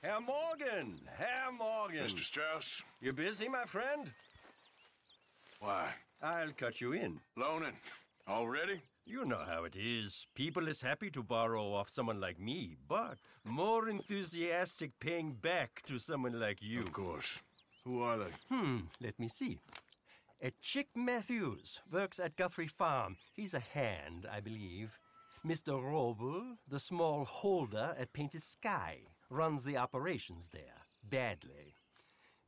Herr Morgan! Herr Morgan! Mr. Strauss? You busy, my friend? Why? I'll cut you in. Loaning? Already? You know how it is. People is happy to borrow off someone like me, but more enthusiastic paying back to someone like you. Of course. Who are they? Let me see. Chick Matthews works at Guthrie Farm. He's a hand, I believe. Mr. Roble, the small holder at Painted Sky, runs the operations there, badly.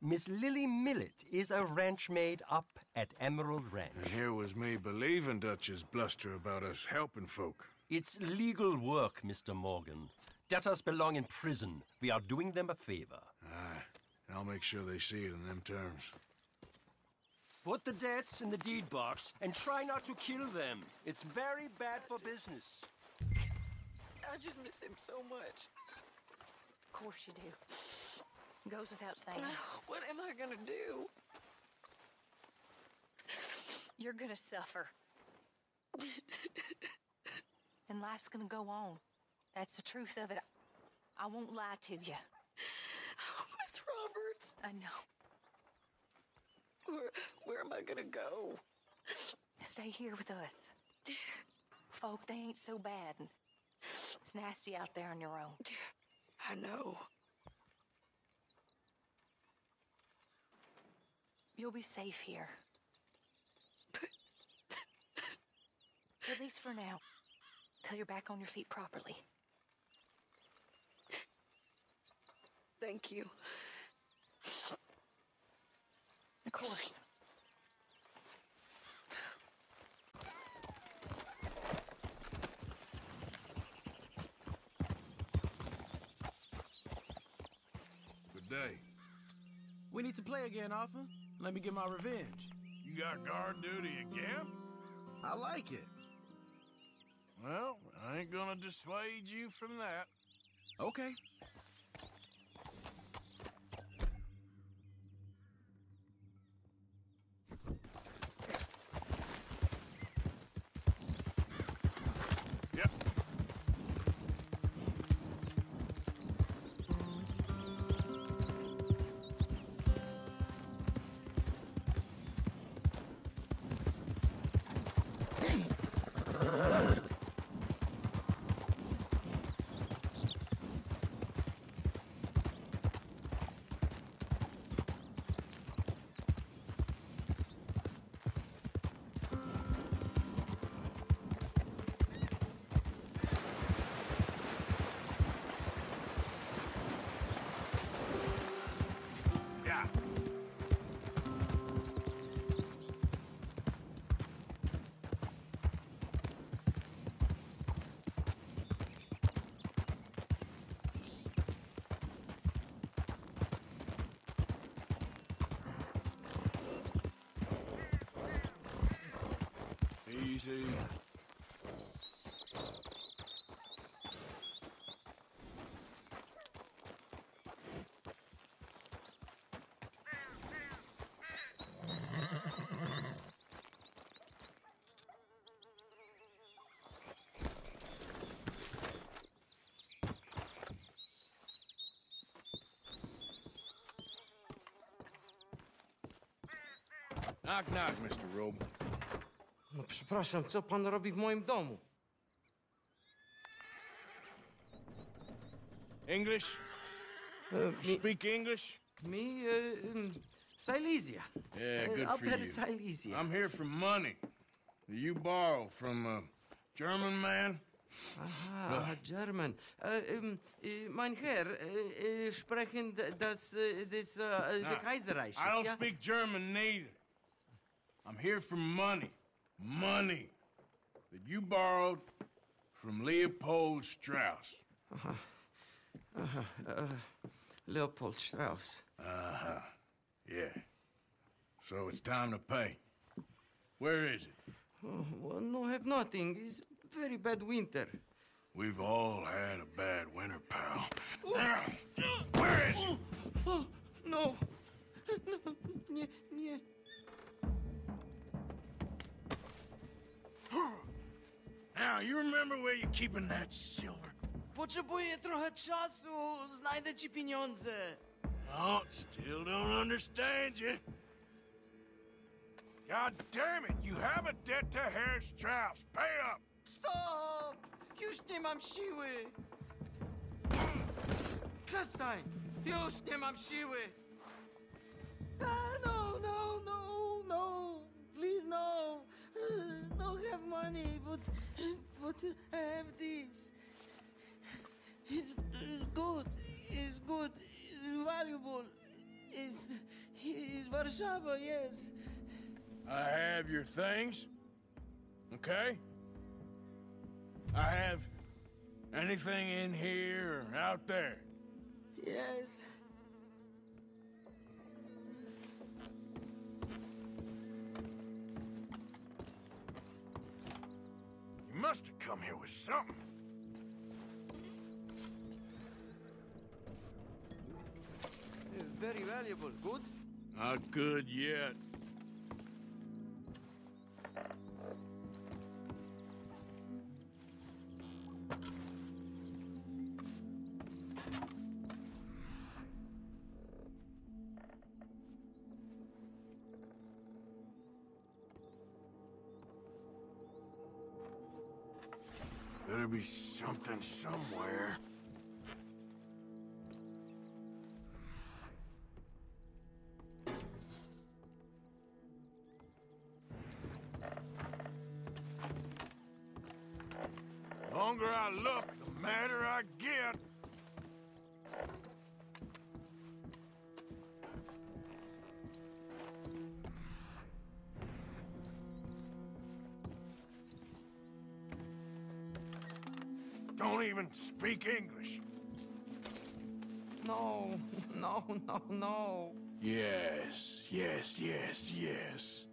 Miss Lily Millet is a ranch maid up at Emerald Ranch. And here was me believing Dutch's bluster about us helping folk. It's legal work, Mr. Morgan. Debtors belong in prison. We are doing them a favor. Aye. And I'll make sure they see it in them terms. Put the debts in the deed box and try not to kill them. It's very bad for business. I just miss him so much. Of course you do. Goes without saying. What am I gonna do? You're gonna suffer. And life's gonna go on. That's the truth of it. I won't lie to you. Oh, Miss Roberts. I know. Where am I gonna go? Stay here with us. Folk, they ain't so bad. It's nasty out there on your own. I know. You'll be safe here. At least for now. Till you're back on your feet properly. Thank you. Of course. Good day. We need to play again, Arthur. Let me get my revenge. You got guard duty again? I like it. Well, I ain't gonna dissuade you from that. Okay. Yep. Yeah. Easy. Knock, knock, Mr. Robe. No przepraszam, co pan robi w moim domu? English? Speak English? Me, Silesia. Yeah, good for Upper you. Silesia. I'm here for money that you borrow from a German man. Aha, German. Mein Herr, sprechen the Kaiserreich. I don't speak German neither. I'm here for money. Money that you borrowed from Leopold Strauss. Leopold Strauss. Uh-huh. Yeah. So it's time to pay. Where is it? Oh, well, no, have nothing. It's very bad winter. We've all had a bad winter, pal. Where is it? Oh, no. No, nie, nie. Now, you remember where you're keeping that silver? Potrzebuję trochę czasu. Znajdę ci pieniądze. Oh, still don't understand you. God damn it, you have a debt to Herr Strauss. Pay up! Stop! Już nie mam siły. Przestań! Już nie mam siły. No, no, no, no. Please, no. No have money, but I have this. It's good. It's good. It's valuable. It's Warszawa, yes. I have your things, okay? I have anything in here or out there. Yes. You must have come here with something. It's very valuable. Good? Not good yet. Better be something somewhere. The longer I look, the madder I get. Don't even speak English. No, no, no, no. Yes, yes, yes, yes.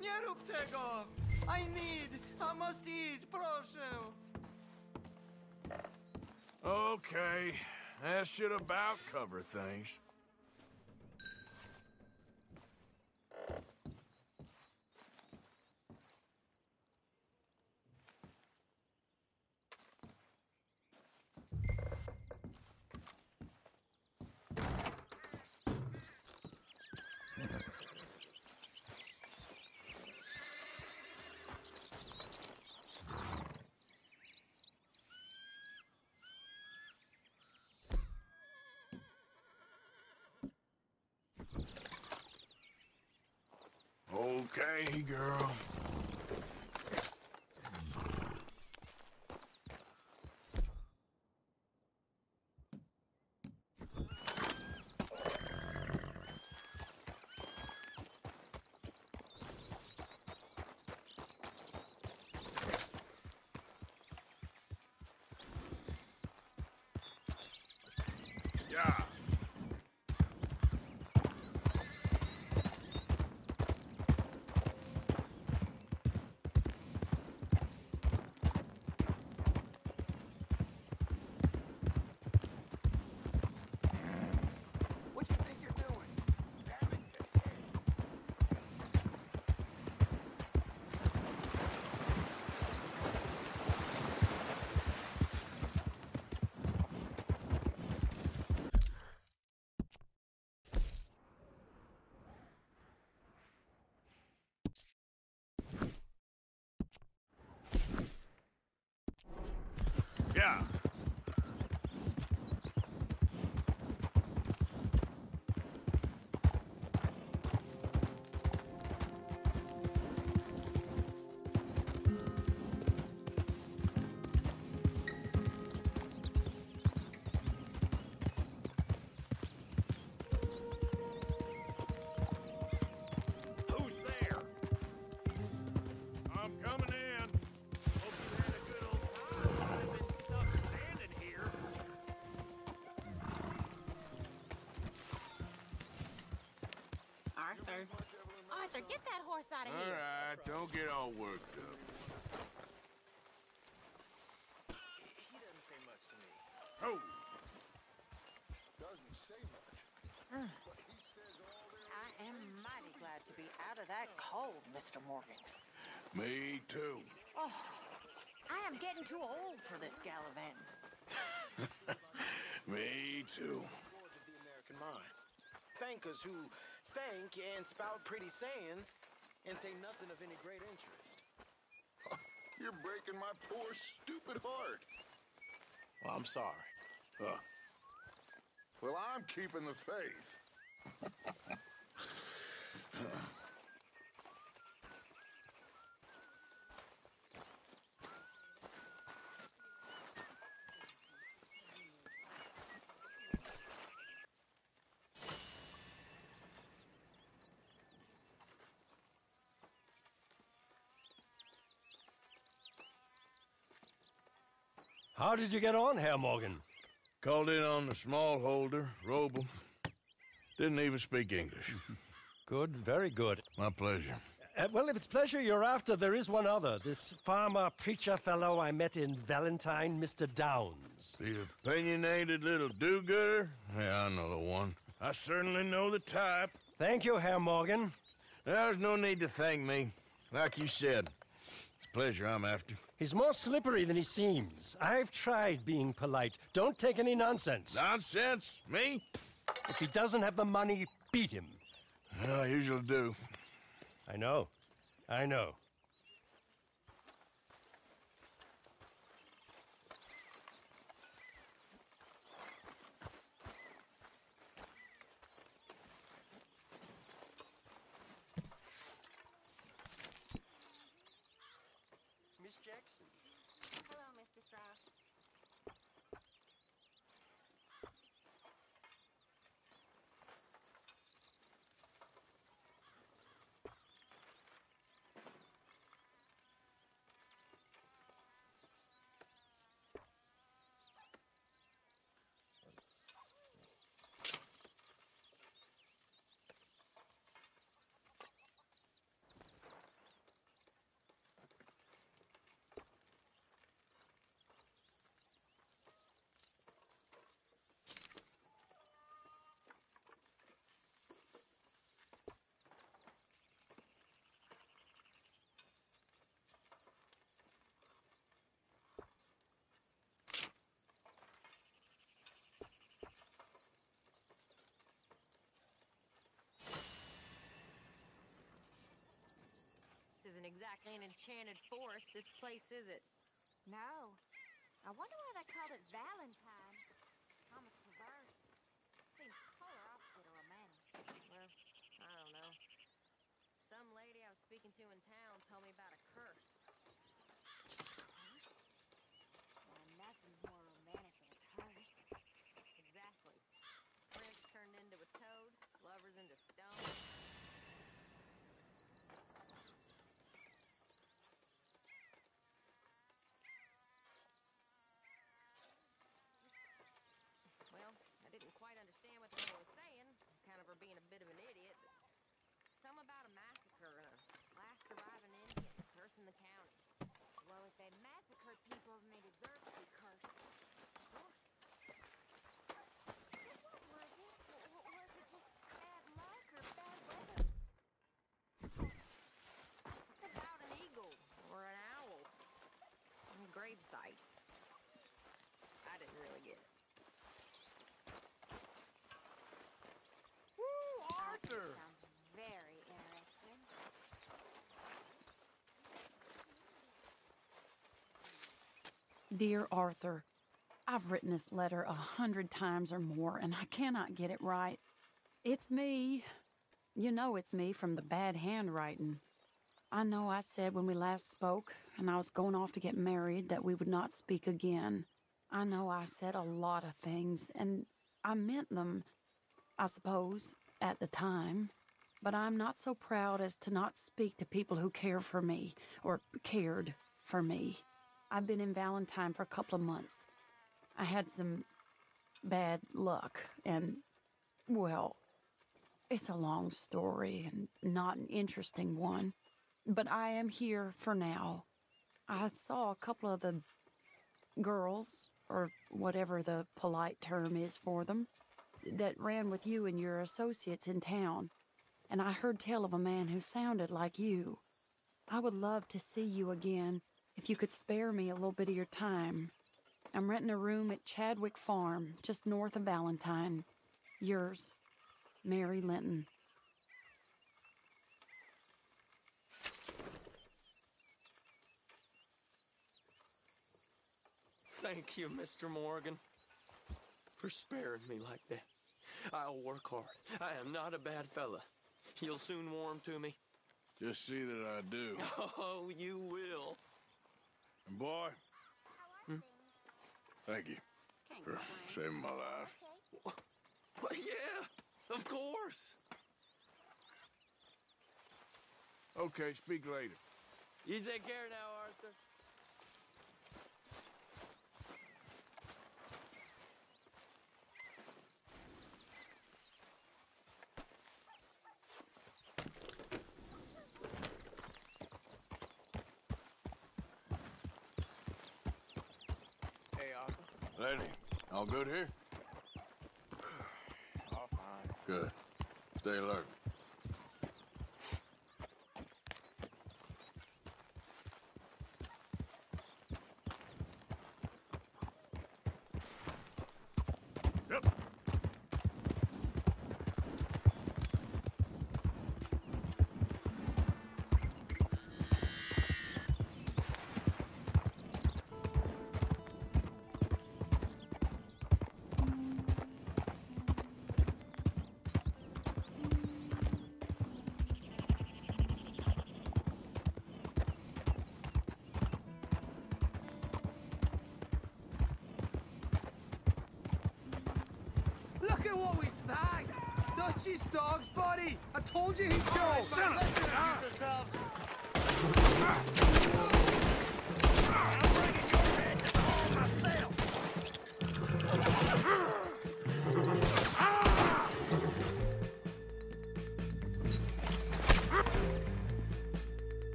Nie rób tego! I must eat, proszę! Okay, that should about cover things. Okay, girl. Yeah. What do you think you're doing? Damn it. Yeah. Who's there? I'm coming in. Hope you had a good old time. I've been stuck Don't get all worked up. He doesn't say much to me. Oh! Doesn't say much. But he says all there I am mighty glad to be out of that cold, Mr. Morgan. Me too. Oh, I am getting too old for this gallivanting. Me too. Bored with the American mind. Bankers who think and spout pretty sayings and say nothing of any great interest. You're breaking my poor, stupid heart. Well, I'm sorry. Well, I'm keeping the faith. How did you get on, Herr Morgan? Called in on the smallholder, Roble. Didn't even speak English. Good, very good. My pleasure. Well, if it's pleasure you're after, there is one other. This farmer preacher fellow I met in Valentine, Mr. Downs. The opinionated little do-gooder? Yeah, I know the one. I certainly know the type. Thank you, Herr Morgan. There's no need to thank me. Like you said, it's pleasure I'm after. He's more slippery than he seems. I've tried being polite. Don't take any nonsense. Nonsense? Me? If he doesn't have the money, beat him. Well, I usually do. I know. I know. Miss Jackson. Hello, Mr. Strauss. This isn't exactly an enchanted forest, this place, is it? No. I wonder why they called it Valentine. Almost perverse. Seems polar opposite of romantic. Well, I don't know. Some lady I was speaking to in town told me about a curse. Well, nothing's more romantic than a curse. Exactly. Prince turned into a toad, lovers into stone. Well, I didn't quite understand what the girl was saying, kind of her being a bit of an idiot, but some about a massacre and a last surviving Indian cursing the county. Well, if they massacred people, then they deserve to be cursed. Of course. What was it? Was it just bad luck or bad weather? It's about an eagle or an owl. On a gravesite. I didn't really get it. Woo, Arthur! Sounds very interesting. Dear Arthur, I've written this letter 100 times or more, and I cannot get it right. It's me. You know it's me from the bad handwriting. I know I said when we last spoke, and I was going off to get married, that we would not speak again. I know I said a lot of things, and I meant them, I suppose, at the time. But I'm not so proud as to not speak to people who care for me, or cared for me. I've been in Valentine for a couple of months. I had some bad luck, and, well, it's a long story and not an interesting one. but I am here for now. I saw a couple of the girls, or whatever the polite term is for them, that ran with you and your associates in town, and I heard tell of a man who sounded like you. I would love to see you again if you could spare me a little bit of your time. I'm renting a room at Chadwick Farm, just north of Valentine. Yours, Mary Linton. Thank you, Mr. Morgan, for sparing me like that. I'll work hard. I am not a bad fella. You'll soon warm to me. Just see that I do. Oh, you will. And boy, thank you for saving my life. Well, yeah, of course. Okay, speak later. You take care now, Arthur. Hey, Arthur. Lady, all good here? All fine. Good. Stay alert. Yep. Look at what we snagged! Dutchie's dog's body! I told you he'd show! Oh, son of a gun! Ourselves. I'm bringing your head to the hall myself!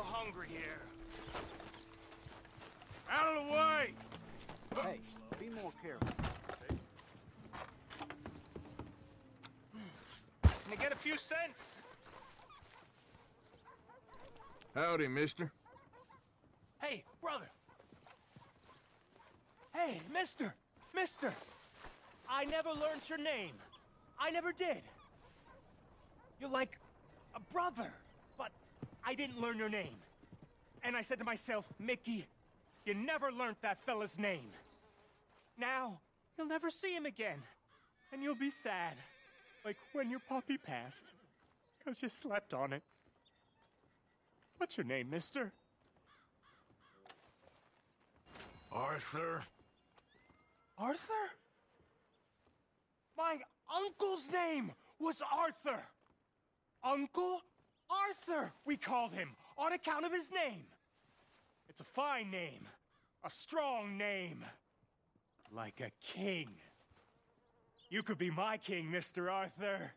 Hungry here. Out of the way! Hey, be more careful. Can I get a few cents? Howdy, mister. Hey, brother. Hey, mister. Mister. I never learned your name. I never did. You're like a brother, but I didn't learn your name. And I said to myself, Mickey, you never learned that fella's name. Now, you'll never see him again. And you'll be sad. Like when your puppy passed. 'Cause you slept on it. What's your name, mister? Arthur. Arthur? My uncle's name! was Arthur. Uncle Arthur, we called him, on account of his name. It's a fine name, a strong name, like a king. You could be my king, Mr. Arthur.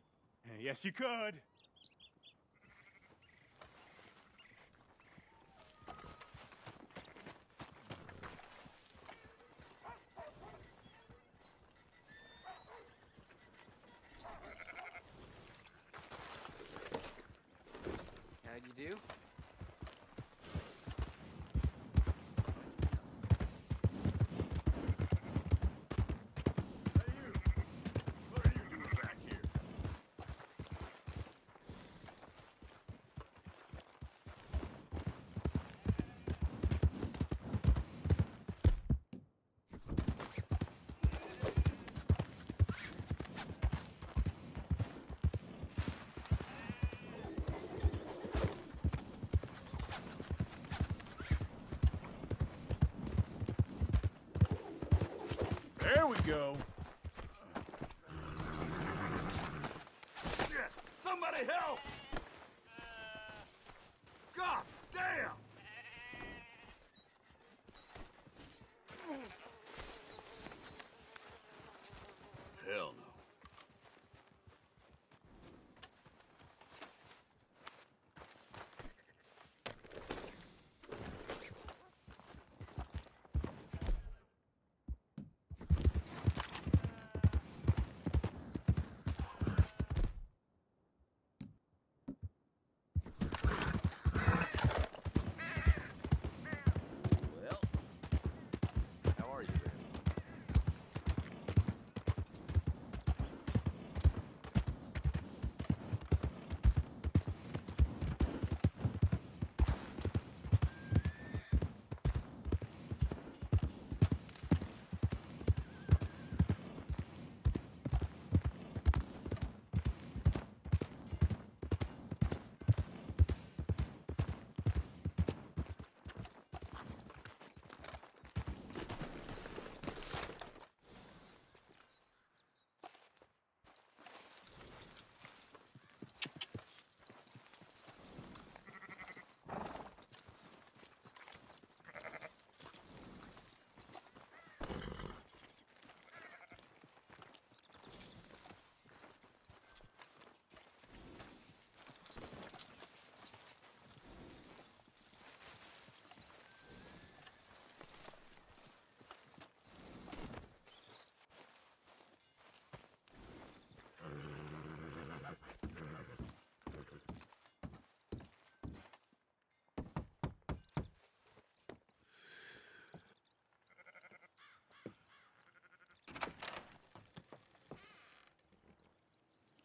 Yes, you could. How'd you do? There we go. Shit! Somebody help! God damn! Hell no. Well, how are you then?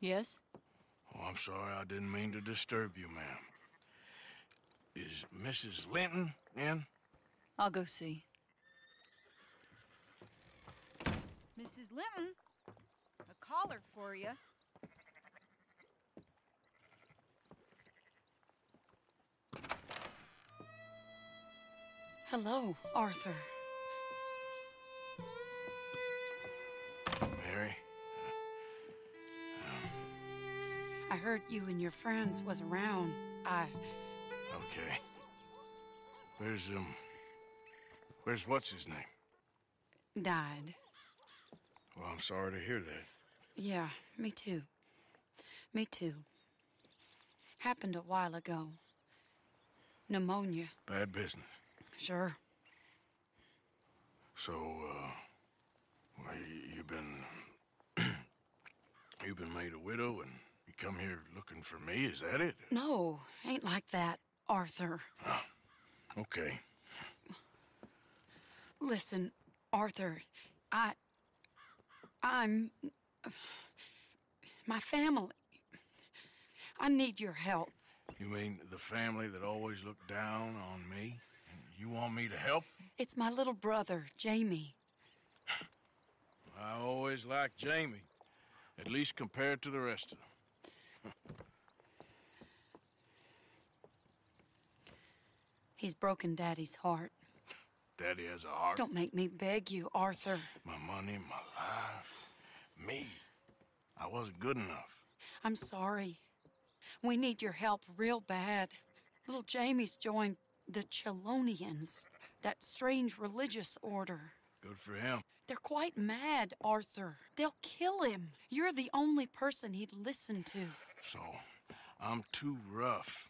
Yes? Oh, I'm sorry, I didn't mean to disturb you, ma'am. Is Mrs. Linton in? I'll go see. Mrs. Linton, a caller for you. Hello, Arthur. Mary? I heard you and your friends was around. Okay. Where's what's his name? Died. Well, I'm sorry to hear that. Yeah, me too. Me too. Happened a while ago. Pneumonia. Bad business. Sure. So, well, you've been made a widow and you come here looking for me, is that it? No, ain't like that, Arthur. Oh, okay. Listen, Arthur, I'm... my family. I need your help. You mean the family that always looked down on me? And you want me to help? It's my little brother, Jamie. I always liked Jamie, at least compared to the rest of them. He's broken Daddy's heart. Daddy has a heart. Don't make me beg you, Arthur. My money, my life, me. I wasn't good enough. I'm sorry. We need your help real bad. Little Jamie's joined the Chelonians, that strange religious order. Good for him. They're quite mad, Arthur. They'll kill him. You're the only person he'd listen to. So, I'm too rough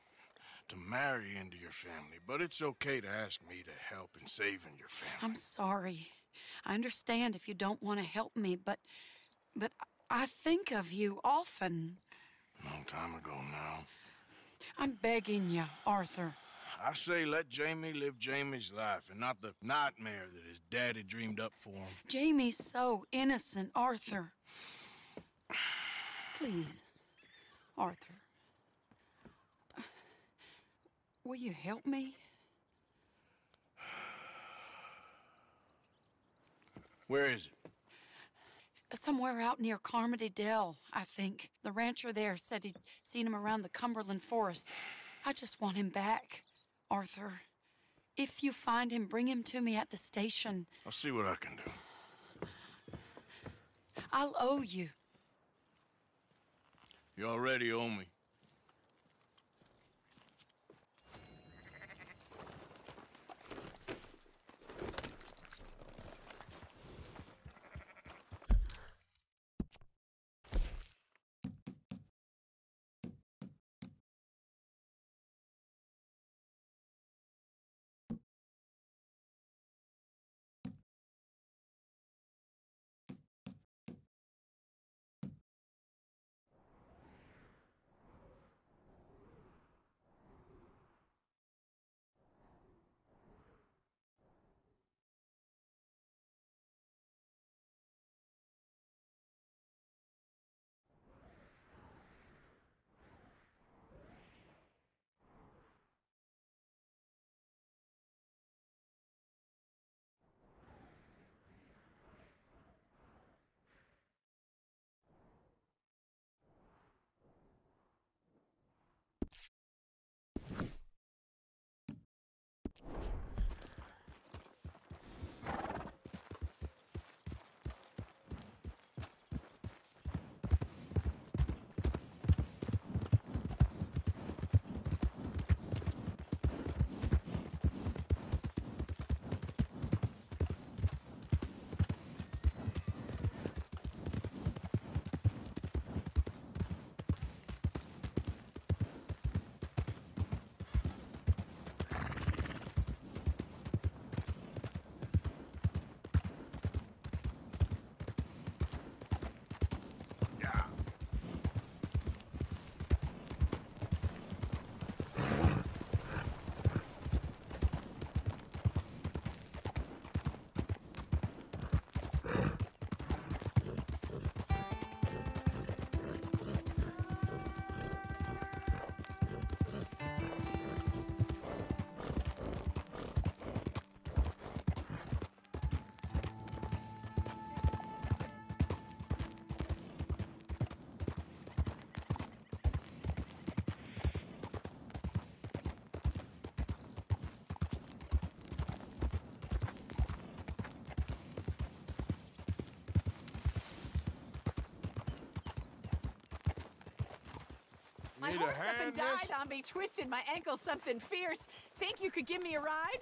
to marry into your family, but it's okay to ask me to help in saving your family. I'm sorry. I understand if you don't want to help me, but I think of you often. Long time ago now. I'm begging you, Arthur. I say let Jamie live Jamie's life and not the nightmare that his daddy dreamed up for him. Jamie's so innocent, Arthur. Please, Arthur. Will you help me? Where is it? Somewhere out near Carmody Dell, I think. The rancher there said he'd seen him around the Cumberland Forest. I just want him back, Arthur. If you find him, bring him to me at the station. I'll see what I can do. I'll owe you. You already owe me. My horse up and died on me, twisted my ankle something fierce. Think you could give me a ride?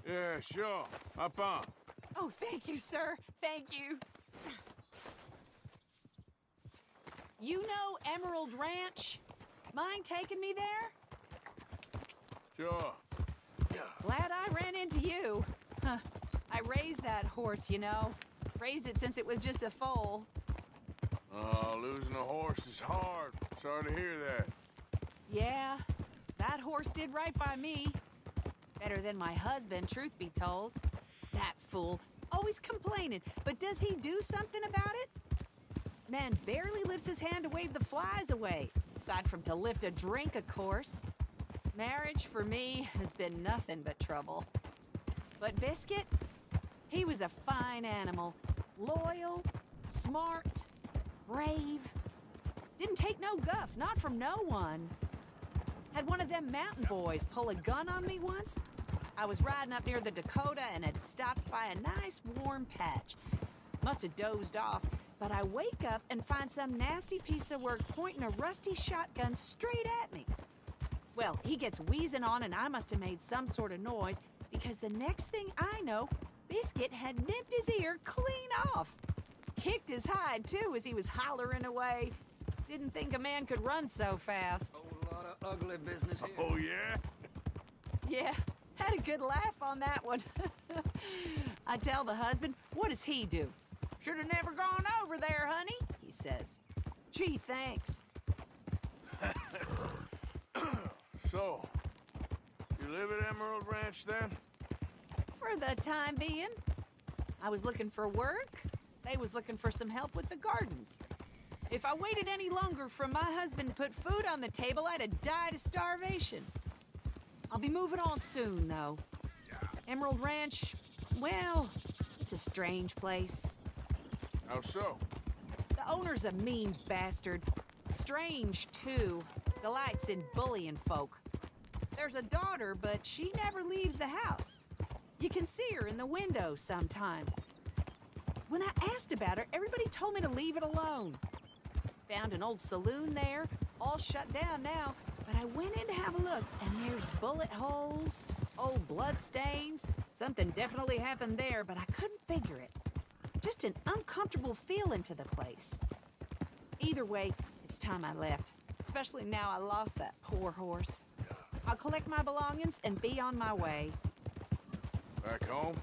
Yeah, sure. Up on. Oh, thank you, sir. Thank you. You know Emerald Ranch? Mind taking me there? Sure. Glad I ran into you. Huh. I raised that horse, you know. Raised it since it was just a foal. Oh, losing a horse is hard. Sorry to hear that. Yeah, that horse did right by me. Better than my husband, truth be told. That fool, always complaining, but does he do something about it? Man barely lifts his hand to wave the flies away, aside from to lift a drink, of course. Marriage, for me, has been nothing but trouble. But Biscuit, he was a fine animal. Loyal, smart, brave. Didn't take no guff, not from no one. Had one of them mountain boys pull a gun on me once. I was riding up near the Dakota and had stopped by a nice warm patch. Must have dozed off. But I wake up and find some nasty piece of work pointing a rusty shotgun straight at me. Well, he gets wheezing on and I must have made some sort of noise because the next thing I know, Biscuit had nipped his ear clean off. Kicked his hide, too, as he was hollering away. Didn't think a man could run so fast. A lot of ugly business here. Oh, yeah? Yeah, had a good laugh on that one. I tell the husband, what does he do? Should have never gone over there, honey, he says. Gee, thanks. So, you live at Emerald Ranch then? For the time being. I was looking for work. They was looking for some help with the gardens. If I waited any longer for my husband to put food on the table, I'd have died of starvation. I'll be moving on soon, though. Emerald Ranch, well, it's a strange place. How so? The owner's a mean bastard. Strange, too. Delights in bullying folk. There's a daughter, but she never leaves the house. You can see her in the window sometimes. When I asked about her, everybody told me to leave it alone. Found an old saloon there, all shut down now, but I went in to have a look, and there's bullet holes, old blood stains. Something definitely happened there, but I couldn't figure it. Just an uncomfortable feeling to the place. Either way, it's time I left, especially now I lost that poor horse. I'll collect my belongings and be on my way. Back home?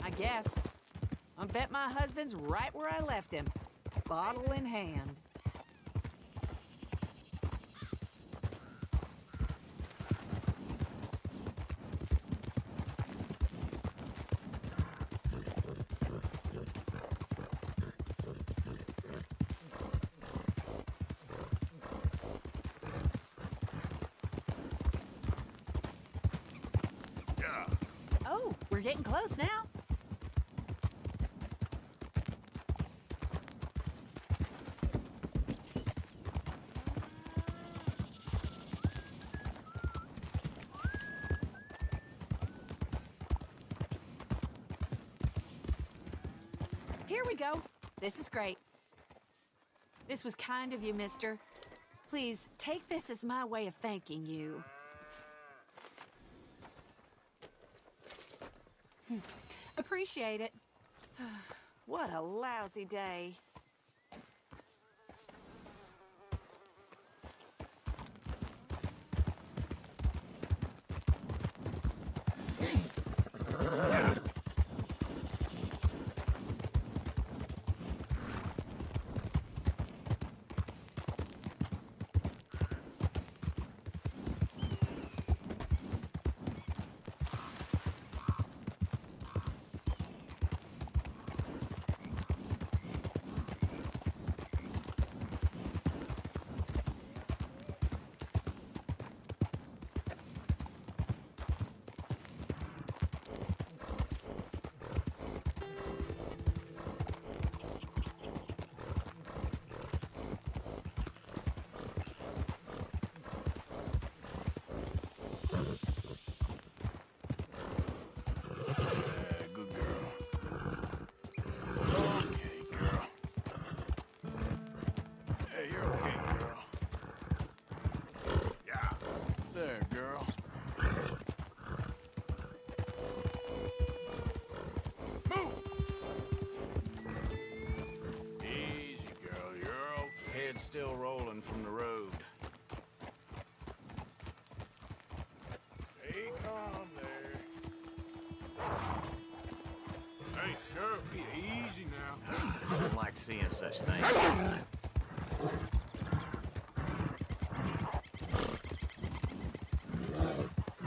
I guess. I bet my husband's right where I left him, bottle in hand. Oh, we're getting close now. Here we go. This is great. This was kind of you, mister. Please, take this as my way of thanking you. Appreciate it. What a lousy day. Still rolling from the road. Stay calm there. Hey, girl, be easy now. I don't like seeing such things.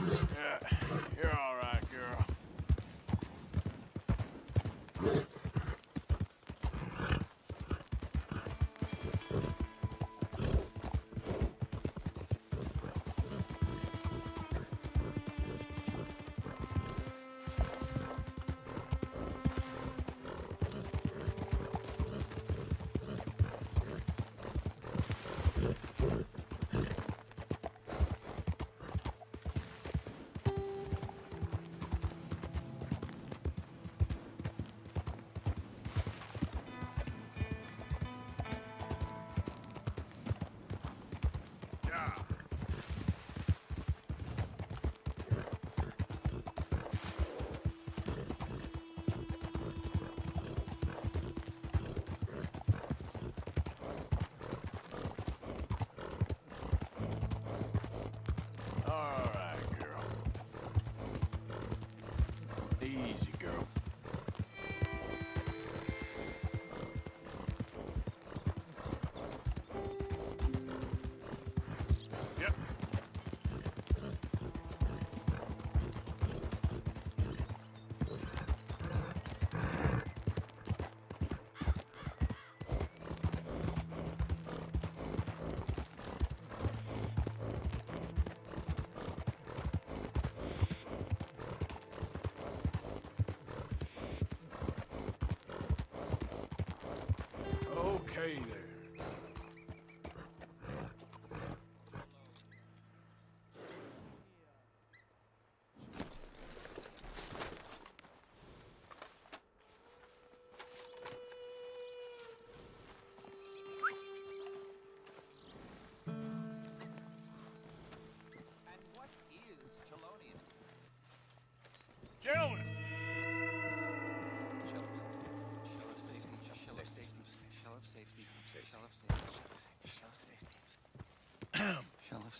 Yeah, you're all right, girl.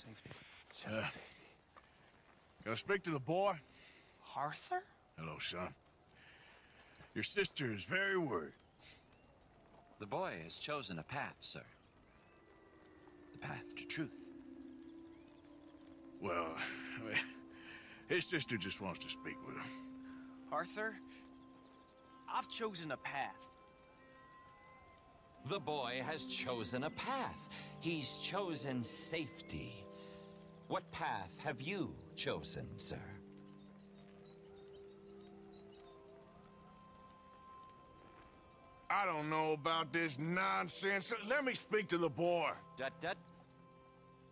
Safety. Can I speak to the boy? Arthur? Hello, son. Your sister is very worried. The boy has chosen a path, sir. The path to truth. Well, his sister just wants to speak with him. Arthur, I've chosen a path. The boy has chosen a path. He's chosen safety. What path have you chosen, sir? I don't know about this nonsense. Let me speak to the boy. Dut.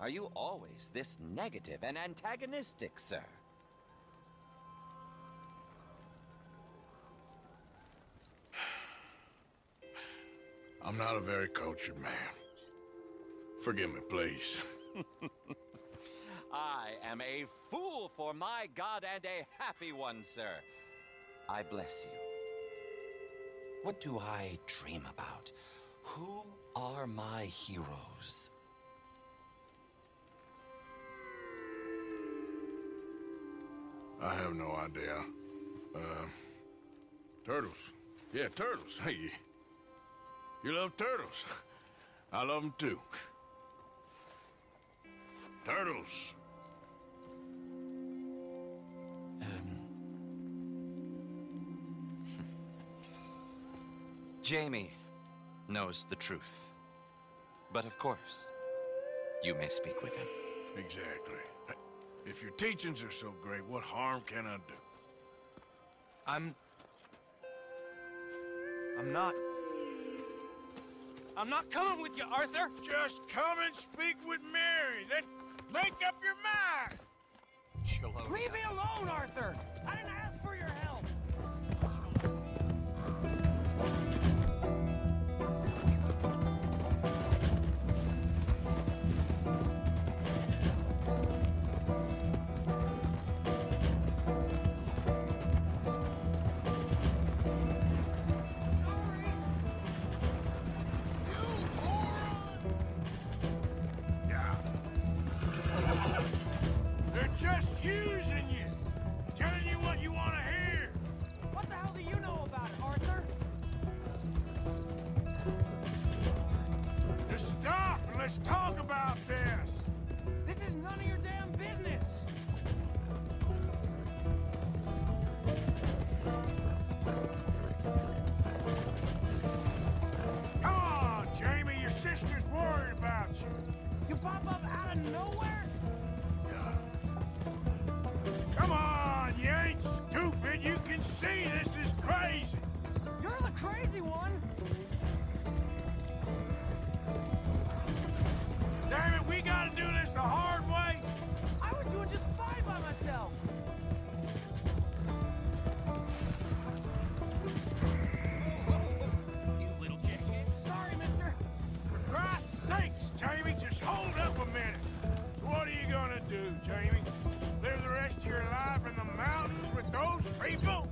Are you always this negative and antagonistic, sir? I'm not a very cultured man. Forgive me, please. I am a fool for my God and a happy one, sir. I bless you. What do I dream about? Who are my heroes? I have no idea. Turtles. Yeah, turtles. Hey, you love turtles. I love them too. Turtles. Jamie knows the truth. But of course, you may speak with him. Exactly. If your teachings are so great, what harm can I do? I'm not coming with you, Arthur! Just come and speak with Mary, then make up your mind! Leave me alone, Arthur! I didn't ask for your help! Just using you! Telling you what you want to hear! What the hell do you know about it, Arthur? Just stop and let's talk about this! This is none of your damn business! Come on, Jamie, your sister's worried about you. You pop up out of nowhere? Come on, you ain't stupid. You can see this is crazy. You're the crazy one. Damn it, we gotta do this the hard way. I was doing just fine by myself. You little jackass. Sorry, mister. For Christ's sakes, Jamie, just hold up a minute. What are you gonna do, Jamie? Live the rest of your life in the mountains with those people?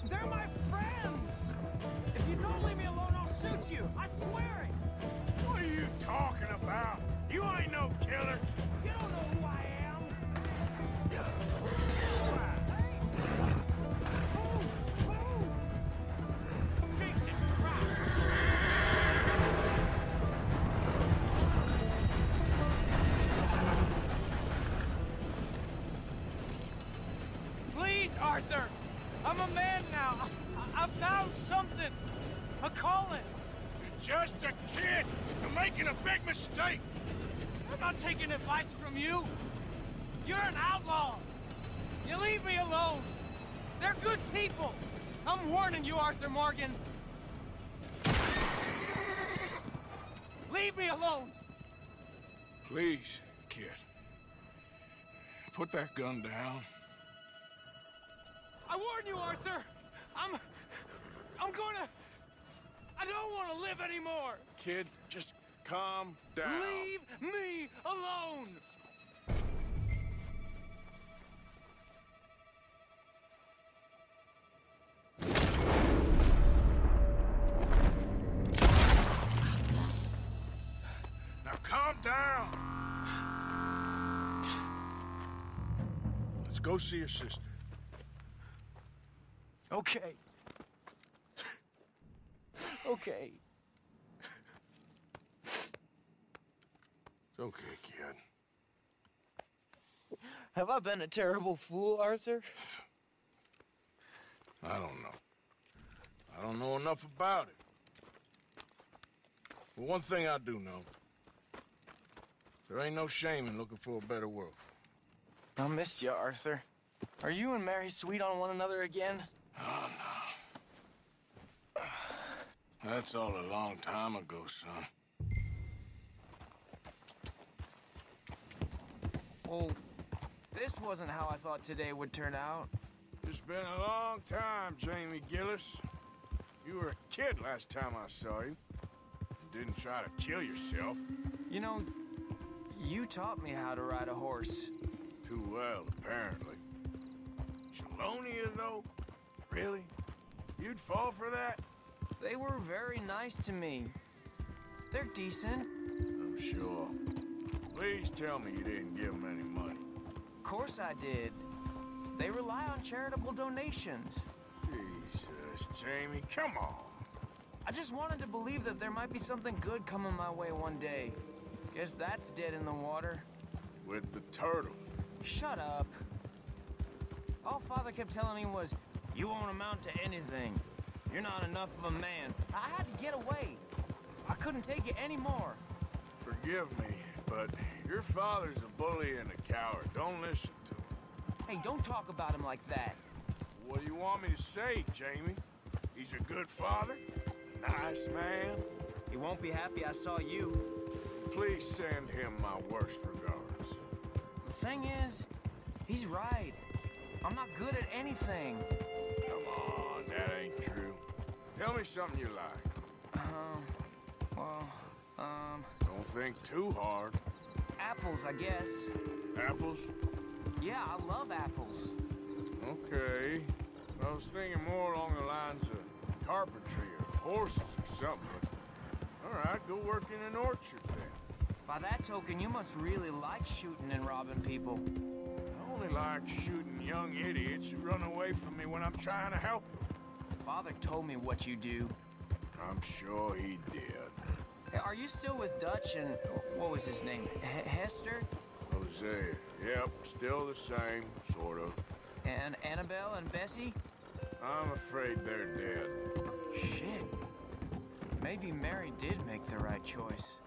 They're my friends! If you don't leave me alone, I'll shoot you! I swear it! What are you talking about? You ain't no killer. You don't know who I am! Jesus Christ! Please, Arthur! I'm a man now. I found something. A calling. You're just a kid. You're making a big mistake. I'm not taking advice from you. You're an outlaw. You leave me alone. They're good people. I'm warning you, Arthur Morgan. Leave me alone. Please, kid. Put that gun down. I warn you, Arthur. I don't want to live anymore. Kid, just calm down. Leave me alone. Now calm down. Go see your sister. Okay. Okay. It's okay, kid. Have I been a terrible fool, Arthur? I don't know. I don't know enough about it. But one thing I do know. There ain't no shame in looking for a better world. I missed you, Arthur. Are you and Mary sweet on one another again? Oh, no. That's all a long time ago, son. Well, this wasn't how I thought today would turn out. It's been a long time, Jamie Gillis. You were a kid last time I saw you. You didn't try to kill yourself. You know, you taught me how to ride a horse. Too well, apparently. Chelonia, though? Really? You'd fall for that? They were very nice to me. They're decent. I'm sure. Please tell me you didn't give them any money. Of course I did. They rely on charitable donations. Jesus, Jamie, come on. I just wanted to believe that there might be something good coming my way one day. Guess that's dead in the water. With the turtles. Shut up. All Father kept telling me was, you won't amount to anything. You're not enough of a man. I had to get away. I couldn't take it anymore. Forgive me, but your father's a bully and a coward. Don't listen to him. Hey, don't talk about him like that. What do you want me to say, Jamie? He's a good father? Nice man? He won't be happy I saw you. Please send him my worst regards. The thing is, he's right. I'm not good at anything. Come on, that ain't true. Tell me something you like. Don't think too hard. Apples, I guess. Apples? Yeah, I love apples. Okay. I was thinking more along the lines of carpentry or horses or something, but... All right, go work in an orchard then. By that token, you must really like shooting and robbing people. I only like shooting young idiots who run away from me when I'm trying to help them. Father told me what you do. I'm sure he did. Hey, are you still with Dutch and... what was his name? Hester? Hosea. Yep, still the same, sort of. And Annabelle and Bessie? I'm afraid they're dead. Shit. Maybe Mary did make the right choice.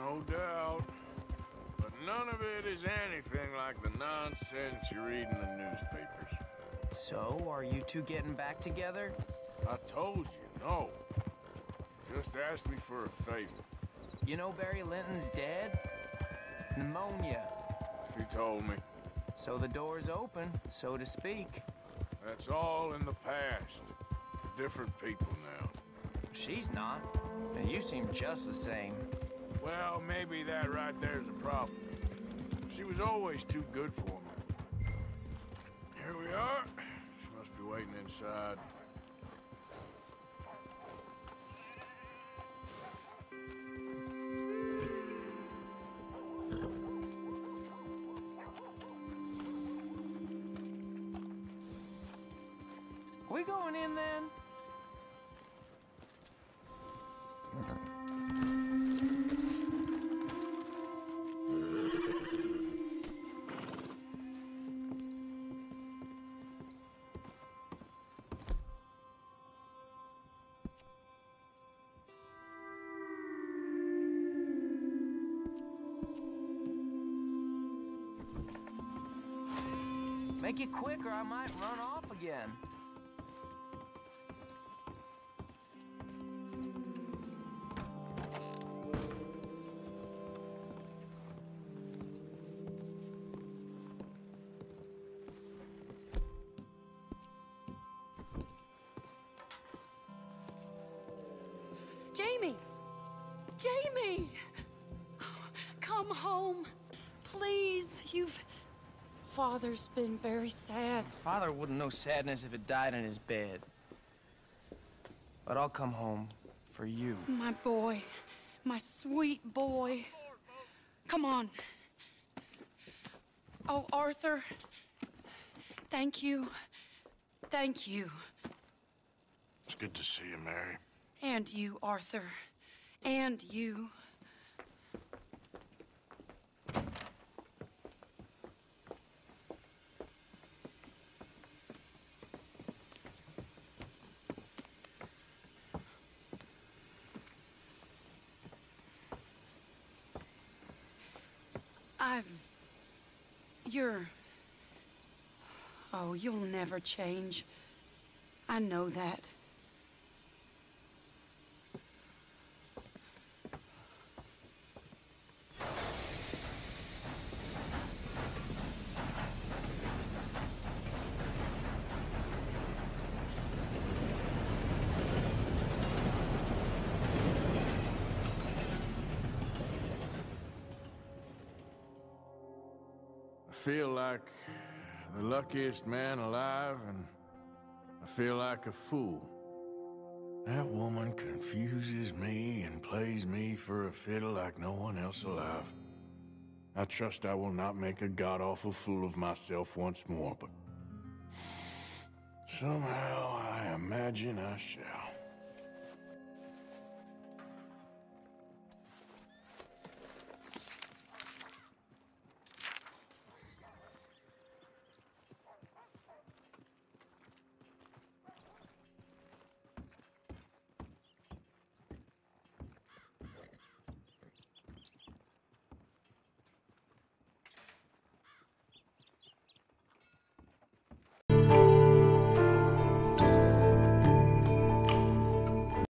No doubt. But none of it is anything like the nonsense you read in the newspapers. So, are you two getting back together? I told you, no. Just asked me for a favor. You know Barry Linton's dead? Pneumonia. She told me. So the door's open, so to speak. That's all in the past. Different people now. She's not. And you seem just the same. Well, maybe that right there's a problem. She was always too good for me. Here we are. She must be waiting inside. We going in then? Make it quick or I might run off again. Jamie! Jamie! Come home. Please, Father's been very sad. Father wouldn't know sadness if it died in his bed. But I'll come home for you. My boy. My sweet boy. Come on. Oh, Arthur. Thank you. Thank you. It's good to see you, Mary. And you, Arthur. And you. You're... Oh, you'll never change. I know that. I feel like the luckiest man alive, and I feel like a fool. That woman confuses me and plays me for a fiddle like no one else alive. I trust I will not make a god-awful fool of myself once more, but somehow I imagine I shall.